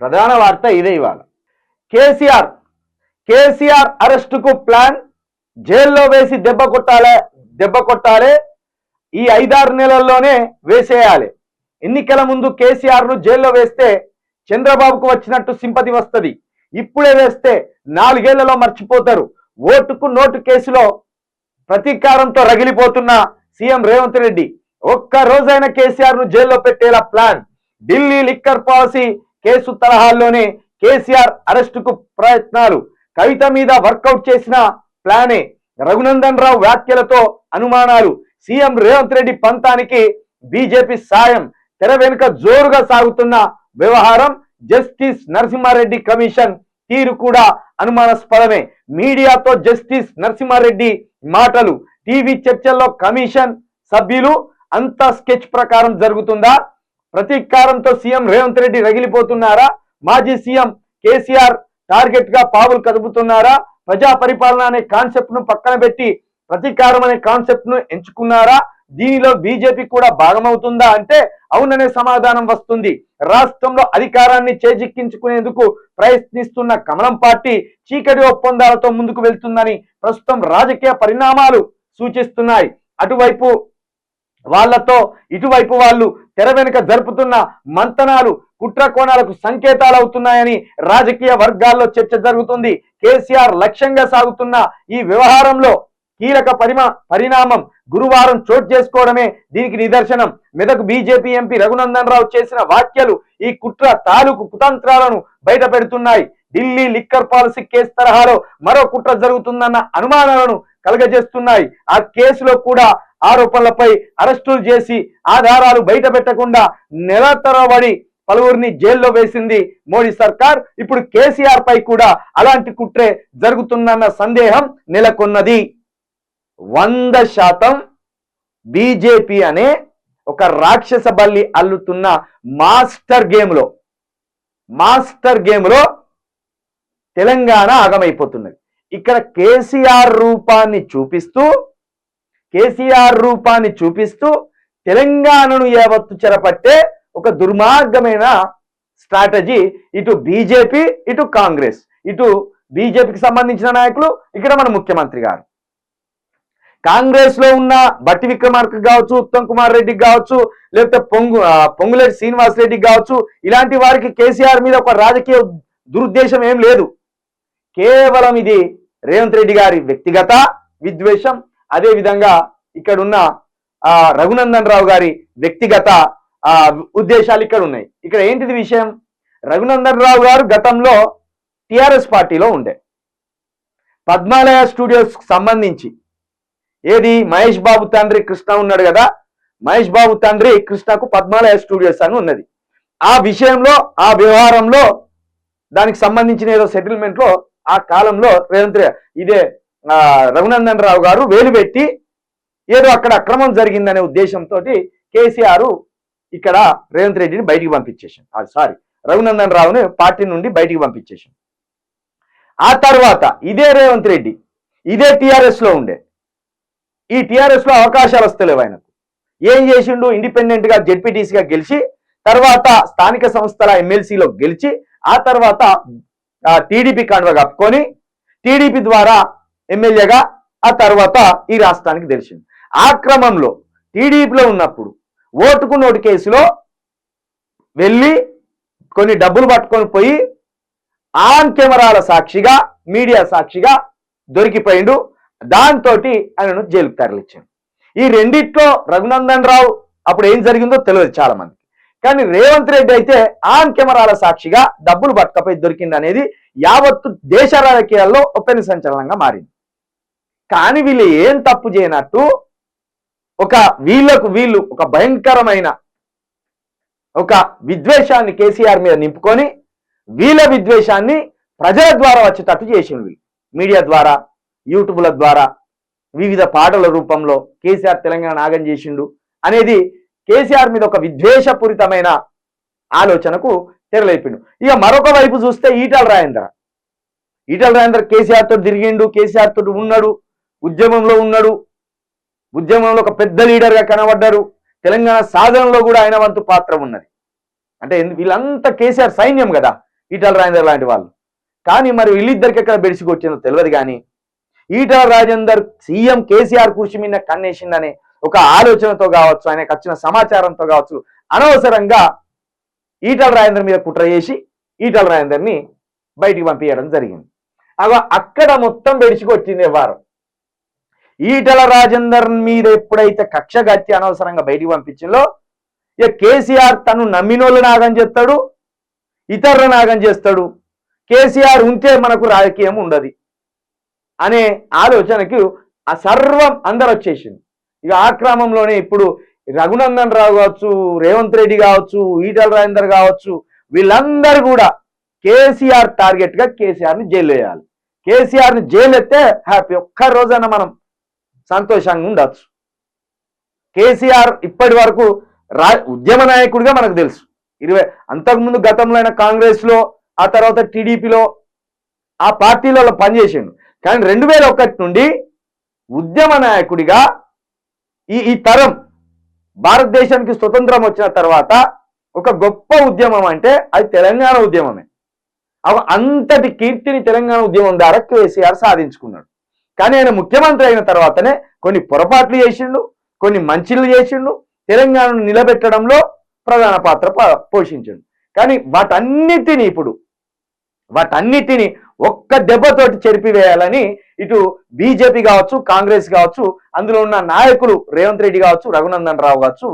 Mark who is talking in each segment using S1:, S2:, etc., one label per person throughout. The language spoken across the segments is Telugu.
S1: ప్రధాన వార్త ఇదే ఇవాళ. కేసీఆర్ అరెస్టుకు ప్లాన్, జైల్లో వేసి దెబ్బ కొట్టాలే, ఈ 5-6 నెలల్లోనే వేసేయాలి. ఎన్నికల ముందు కేసీఆర్ ను జైల్లో వేస్తే చంద్రబాబుకు వచ్చినట్టు సింపతి వస్తుంది, ఇప్పుడే వేస్తే 4 ఏళ్లలో మర్చిపోతారు. ఓటుకు నోటు కేసులో ప్రతీకారంతో రగిలిపోతున్న సీఎం రేవంత్ రెడ్డి ఒక్క రోజైన కేసీఆర్ ను జైల్లో పెట్టేలా plan. Delhi liquor policy case తరహాల్లోనే కేసీఆర్ అరెస్టుకు ప్రయత్నాలు. కవిత మీద వర్కౌట్ చేసిన ప్లానే. రఘునందన్ రావు వ్యాఖ్యలతో అనుమానాలు. సీఎం రేవంత్ రెడ్డి పంతానికి బీజేపీ సాయం. తెర వెనుక జోరుగా సాగుతున్న వ్యవహారం. జస్టిస్ నరసింహారెడ్డి కమిషన్ తీరు కూడా అనుమానాస్పదమే. మీడియాతో జస్టిస్ నరసింహారెడ్డి మాటలు. టీవీ చర్చల్లో కమిషన్ సభ్యులు అంతా స్కెచ్ ప్రకారం జరుగుతుందా? ప్రతీకారంతో సీఎం రేవంత్ రెడ్డి రగిలిపోతున్నారా? మాజీ సీఎం కేసీఆర్ టార్గెట్ గా పావులు కదుపుతున్నారా? ప్రజా పరిపాలన అనే కాన్సెప్ట్ ను పక్కన పెట్టి ప్రతీకారం అనే కాన్సెప్ట్ ను ఎంచుకున్నారా? దీనిలో బీజేపీ కూడా భాగమవుతుందా అంటే అవుననే సమాధానం వస్తుంది. రాష్ట్రంలో అధికారాన్ని చేజిక్కించుకునేందుకు ప్రయత్నిస్తున్న కమలం పార్టీ చీకటి ఒప్పందాలతో ముందుకు వెళ్తుందని ప్రస్తుతం రాజకీయ పరిణామాలు సూచిస్తున్నాయి. అటువైపు వాళ్లతో ఇటువైపు వాళ్ళు తెర వెనుక జరుపుతున్న మంతనాలు కుట్ర కోణాలకు సంకేతాలు అవుతున్నాయని రాజకీయ వర్గాల్లో చర్చ జరుగుతుంది. కేసీఆర్ లక్ష్యంగా సాగుతున్న ఈ వ్యవహారంలో కీలక పరిణామం గురువారం చోటు చేసుకోవడమే దీనికి నిదర్శనం. మెదక్ బీజేపీ ఎంపీ రఘునందన్ రావు చేసిన వ్యాఖ్యలు ఈ కుట్ర తాలూకు కుతంత్రాలను బయట పెడుతున్నాయి. ఢిల్లీ లిక్కర్ పాలసీ కేసు తరహాలో మరో కుట్ర జరుగుతుందన్న అనుమానాలను కలగజేస్తున్నాయి. ఆ కేసులో కూడా ఆరోపణలపై అరెస్టులు చేసి ఆధారాలు బయట పెట్టకుండా నెల తరబడి పలువురిని జైల్లో వేసింది మోడీ సర్కార్. ఇప్పుడు కేసీఆర్ పై కూడా అలాంటి కుట్రే జరుగుతుందన్న సందేహం నెలకొన్నది. 100% బీజేపీ అనే ఒక రాక్షస బల్లి అల్లుతున్న మాస్టర్ గేమ్లో తెలంగాణ ఆగమైపోతున్నది. ఇక్కడ కేసీఆర్ రూపాన్ని చూపిస్తూ తెలంగాణను యావత్తు చెరపట్టే ఒక దుర్మార్గమైన స్ట్రాటజీ ఇటు బీజేపీ, ఇటు కాంగ్రెస్. ఇటు బీజేపీకి సంబంధించిన నాయకులు, ఇక్కడ మన ముఖ్యమంత్రి గారు. కాంగ్రెస్ లో ఉన్న బట్టి విక్రమార్క కావచ్చు, ఉత్తమ్ కుమార్ రెడ్డికి కావచ్చు, లేకపోతే పొంగులేటి శ్రీనివాస్ రెడ్డికి కావచ్చు, ఇలాంటి వారికి కేసీఆర్ మీద ఒక రాజకీయ దురుద్దేశం ఏం లేదు. కేవలం ఇది రేవంత్ రెడ్డి గారి వ్యక్తిగత విద్వేషం. అదే విధంగా ఇక్కడున్న రఘునందన్ రావు గారి వ్యక్తిగత ఉద్దేశాలు ఇక్కడ ఉన్నాయి. ఇక్కడ ఏంటిది విషయం? రఘునందన్ రావు గారు గతంలో టిఆర్ఎస్ పార్టీలో ఉండే. పద్మాలయ స్టూడియోస్ సంబంధించి ఏది మహేష్ బాబు తండ్రి కృష్ణ ఉన్నాడు కదా, మహేష్ బాబు తండ్రి కృష్ణకు పద్మాలయ స్టూడియోస్ అని ఉన్నది. ఆ విషయంలో, ఆ వ్యవహారంలో దానికి సంబంధించిన ఏదో సెటిల్మెంట్ లో ఆ కాలంలో రఘునందన్ రావు గారు వేలు పెట్టి ఏదో అక్కడ అక్రమం జరిగిందనే ఉద్దేశంతో కేసీఆర్ ఇక్కడ రేవంత్ రెడ్డిని బయటికి పంపించేశాం. రఘునందన్ రావుని పార్టీ నుండి బయటికి పంపించేశాం. ఆ తర్వాత ఇదే రేవంత్ రెడ్డి ఇదే టిఆర్ఎస్ లో ఉండే. ఈ టిఆర్ఎస్ లో అవకాశాలు వస్తలేవు ఆయనకు. ఏం చేసిండు? ఇండిపెండెంట్ గా జెడ్పీటీసీగా గెలిచి, తర్వాత స్థానిక సంస్థల ఎమ్మెల్సీలో గెలిచి, ఆ తర్వాత టీడీపీ కండువా కప్పుకొని టీడీపీ ద్వారా ఎమ్మెల్యేగా ఆ తర్వాత ఈ రాష్ట్రానికి తెలిసింది. ఆ క్రమంలో టీడీపీలో ఉన్నప్పుడు ఓటుకు నోటు కేసులో వెళ్ళి కొన్ని డబ్బులు పట్టుకొని పోయి ఆన్ కెమెరాల సాక్షిగా, మీడియా సాక్షిగా దొరికిపోయిండు. దాంతో ఆయనను జైలుకు తరలించాడు. ఈ రెండిట్లో రఘునందన్ రావు అప్పుడు ఏం జరిగిందో తెలియదు చాలా మంది. కానీ రేవంత్ రెడ్డి అయితే ఆన్ కెమెరాల సాక్షిగా డబ్బులు పట్టుకపోయి దొరికింది అనేది యావత్తు దేశ రాజకీయాల్లో ఒక్కని సంచలనంగా మారింది. కానీ వీళ్ళు ఏం తప్పు చేయనట్టు వీళ్ళు ఒక భయంకరమైన ఒక విద్వేషాన్ని కేసీఆర్ మీద నింపుకొని వీళ్ళ విద్వేషాన్ని ప్రజల ద్వారా వచ్చేటట్టు చేసిండు. వీళ్ళు మీడియా ద్వారా, యూట్యూబ్ల ద్వారా, వివిధ పాటల రూపంలో కేసీఆర్ తెలంగాణ ఆగం చేసిండు అనేది కేసీఆర్ మీద ఒక విద్వేషపూరితమైన ఆలోచనకు తెరలేపిండు. ఇక మరొక వైపు చూస్తే ఈటల రాజేందర్ కేసీఆర్ తోటి తిరిగిండు, కేసీఆర్ తోటి ఉన్నాడు, ఉద్యమంలో ఒక పెద్ద లీడర్గా కనబడ్డారు. తెలంగాణ సాధనలో కూడా ఆయన వంతు పాత్ర ఉన్నది. అంటే వీళ్ళంతా కేసీఆర్ సైన్యం కదా, ఈటల రాజేందర్ లాంటి వాళ్ళు. కానీ మరి వీళ్ళిద్దరికి ఎక్కడ బెడిసికి వచ్చిందో తెలియదు. కానీ ఈటల రాజేందర్ సీఎం కేసీఆర్ కృషి మీద కన్నేసిందనే ఒక ఆలోచనతో కావచ్చు, ఆయనకు వచ్చిన సమాచారంతో కావచ్చు, అనవసరంగా ఈటల రాజేందర్ మీద కుట్ర చేసి ఈటల రాజేందర్ని బయటికి పంపించడం జరిగింది. అక్కడ మొత్తం బెడిసికి వచ్చింది వారం. ఈటల రాజేందర్ మీద ఎప్పుడైతే కక్ష గట్టి అనవసరంగా బయటికి పంపించిందో, ఇక కేసీఆర్ తను నమ్మినోళ్ళు నాగం చేస్తాడు, ఇతరుల నాగం చేస్తాడు, కేసీఆర్ ఉంటే మనకు రాజకీయం ఉండదు అనే ఆలోచనకి ఆ సర్వం అందరు వచ్చేసింది. ఇక ఆ క్రమంలోనే ఇప్పుడు రఘునందన్ రావు కావచ్చు, రేవంత్ రెడ్డి కావచ్చు, ఈటల రాజేందర్ కావచ్చు, వీళ్ళందరూ కూడా కేసీఆర్ టార్గెట్ గా కేసీఆర్ని జైలు వేయాలి. కేసీఆర్ని జైలు ఎత్తే హ్యాపీ, ఒక్క రోజైనా మనం సంతోషంగా ఉండొచ్చు. కేసీఆర్ ఇప్పటి వరకు ఉద్యమ నాయకుడిగా మనకు తెలుసు. అంతకుముందు గతంలో అయిన కాంగ్రెస్ లో, ఆ తర్వాత టీడీపీలో, ఆ పార్టీలలో పనిచేసిండు. కానీ 2001 నుండి ఉద్యమ నాయకుడిగా ఈ తరం భారతదేశానికి స్వతంత్రం వచ్చిన తర్వాత ఒక గొప్ప ఉద్యమం అంటే అది తెలంగాణ ఉద్యమమే. అంతటి కీర్తిని తెలంగాణ ఉద్యమం ద్వారా కేసీఆర్ సాధించుకున్నాడు. కానీ ఆయన ముఖ్యమంత్రి అయిన తర్వాతనే కొన్ని పొరపాట్లు చేసిండు, కొన్ని మంచిలు చేసిండు, తెలంగాణను నిలబెట్టడంలో ప్రధాన పాత్ర పోషించిండు. కానీ వాటన్నిటినీ ఒక్క దెబ్బతోటి చెరిపివేయాలని ఇటు బీజేపీ కావచ్చు, కాంగ్రెస్ కావచ్చు, అందులో ఉన్న నాయకులు రేవంత్ రెడ్డి కావచ్చు, రఘునందన్ రావు కావచ్చు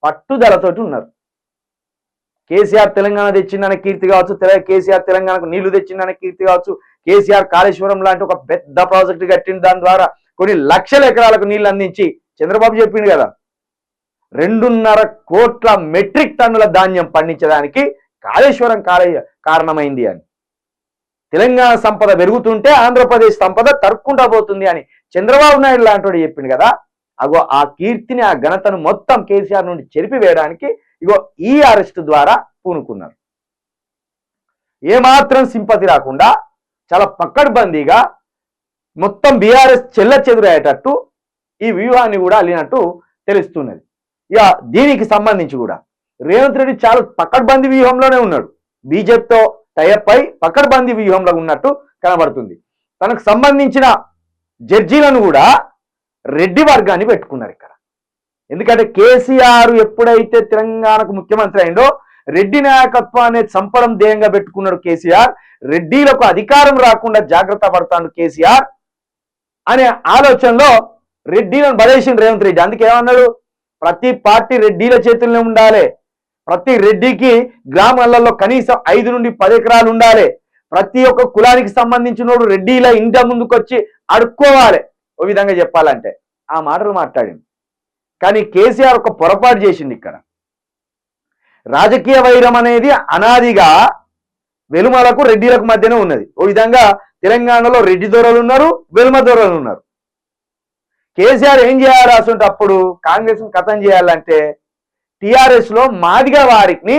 S1: పట్టుదలతోటి ఉన్నారు. కేసీఆర్ తెలంగాణ తెచ్చిందనే కీర్తి కావచ్చు, కేసీఆర్ తెలంగాణకు నీళ్లు తెచ్చిందనే కీర్తి కావచ్చు, కేసీఆర్ కాళేశ్వరం లాంటి ఒక పెద్ద ప్రాజెక్టు కట్టిన దాని ద్వారా కొన్ని లక్షల ఎకరాలకు నీళ్లు అందించి చంద్రబాబు చెప్పిండు కదా 2.5 కోట్ల మెట్రిక్ టన్నుల ధాన్యం పండించడానికి కాళేశ్వరం కారణమైంది అని. తెలంగాణ సంపద పెరుగుతుంటే ఆంధ్రప్రదేశ్ సంపద తరుక్కుంటా పోతుంది అని చంద్రబాబు నాయుడు లాంటి చెప్పిండు కదా. ఆ కీర్తిని, ఆ ఘనతను మొత్తం కేసీఆర్ నుండి చెరిపివేయడానికి ఈ అరెస్ట్ ద్వారా పూనుకున్నారు. ఏమాత్రం సింపతి రాకుండా చాలా పక్కడ్బందీగా మొత్తం బీఆర్ఎస్ చెల్ల చెదురయ్యేటట్టు ఈ వ్యూహాన్ని కూడా అల్లినట్టు తెలుస్తున్నది. ఇక దీనికి సంబంధించి కూడా రేవంత్ రెడ్డి చాలా పక్కడ్బందీ వ్యూహంలోనే ఉన్నాడు. బీజేపీతో టైఅప్ అయి పక్కడ్బందీ వ్యూహంలో ఉన్నట్టు కనబడుతుంది. తనకు సంబంధించిన జడ్జీలను కూడా రెడ్డి వర్గాన్ని పెట్టుకున్నారు ఇక్కడ. ఎందుకంటే కేసీఆర్ ఎప్పుడైతే తెలంగాణకు ముఖ్యమంత్రి అయిందో రెడ్డి నాయకత్వాన్ని చంపడం ధ్యేయంగా పెట్టుకున్నాడు కేసీఆర్. రెడ్డిలకు అధికారం రాకుండా జాగ్రత్త పడతాడు కేసీఆర్ అనే ఆలోచనలో రెడ్డిలను బలేసిండు రేవంత్ రెడ్డి. అందుకే ఏమన్నాడు, ప్రతి పార్టీ రెడ్డిల చేతుల్లోనే ఉండాలి, ప్రతి రెడ్డికి గ్రామాలలో కనీసం 5 నుండి 10 ఎకరాలు ఉండాలి, ప్రతి ఒక్క కులానికి సంబంధించిన రెడ్డిల ఇంటి ముందుకు వచ్చి అడుక్కోవాలి, ఓ విధంగా చెప్పాలంటే ఆ మాటలు మాట్లాడింది. కానీ కేసీఆర్ ఒక పొరపాటు చేసింది ఇక్కడ. రాజకీయ వైరం అనేది అనాదిగా వెలుమలకు రెడ్డిలకు మధ్యనే ఉన్నది. ఓ విధంగా తెలంగాణలో రెడ్డి దొరలు ఉన్నారు, వెలుమ దొరలు ఉన్నారు. కేసీఆర్ ఏం చేయాలి అసలు అప్పుడు కాంగ్రెస్ కథం చేయాలంటే టిఆర్ఎస్ లో మాదిగా వారికి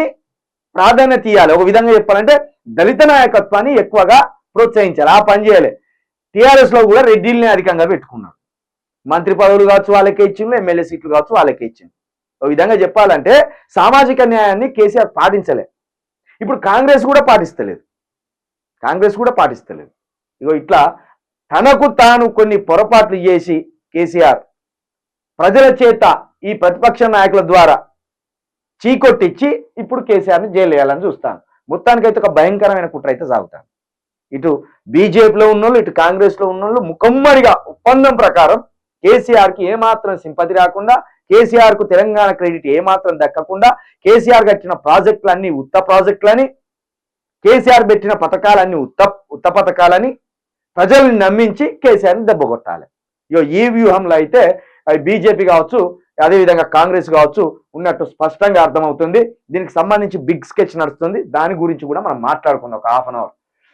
S1: ప్రాధాన్యత ఇవ్వాలి. ఒక విధంగా చెప్పాలంటే దళిత నాయకత్వాన్ని ఎక్కువగా ప్రోత్సహించాలి. ఆ పని చేయాలి. టిఆర్ఎస్ లో కూడా రెడ్డిల్ని అధికంగా పెట్టుకున్నారు. మంత్రి పదవులు కావచ్చు వాళ్ళకే ఇచ్చిండు, ఎమ్మెల్యే సీట్లు కావచ్చు వాళ్ళకే ఇచ్చింది. ఒక విధంగా చెప్పాలంటే సామాజిక న్యాయాన్ని కేసీఆర్ పాటించలే. ఇప్పుడు కాంగ్రెస్ కూడా పాటిస్తలేదు. ఇట్లా తనకు తాను కొన్ని పొరపాట్లు చేసి కేసీఆర్ ప్రజల చేత ఈ ప్రతిపక్ష నాయకుల ద్వారా చీకొట్టించి ఇప్పుడు కేసీఆర్ని జైలు వేయాలని చూస్తాను. మొత్తానికైతే ఒక భయంకరమైన కుట్ర అయితే సాగుతాను. ఇటు బీజేపీలో ఉన్నోళ్ళు, ఇటు కాంగ్రెస్ లో ఉన్నోళ్ళు ముఖమ్మడిగా ఒప్పందం ప్రకారం కేసీఆర్కి ఏమాత్రం సింపతి రాకుండా, కేసీఆర్ కు తెలంగాణ క్రెడిట్ ఏమాత్రం దక్కకుండా, కేసీఆర్ కట్టిన ప్రాజెక్టులన్నీ ఉత్త ప్రాజెక్టులని, కేసీఆర్ పెట్టిన పథకాలన్నీ ఉత్త పథకాలని ప్రజల్ని నమ్మించి కేసీఆర్ని దెబ్బ కొట్టాలి. ఈ వ్యూహంలో అయితే బీజేపీ కావచ్చు, అదేవిధంగా కాంగ్రెస్ కావచ్చు ఉన్నట్టు స్పష్టంగా అర్థమవుతుంది. దీనికి సంబంధించి బిగ్ స్కెచ్ నడుస్తుంది. దాని గురించి కూడా మనం మాట్లాడుకుందాం ఒక హాఫ్ అన్ అవర్.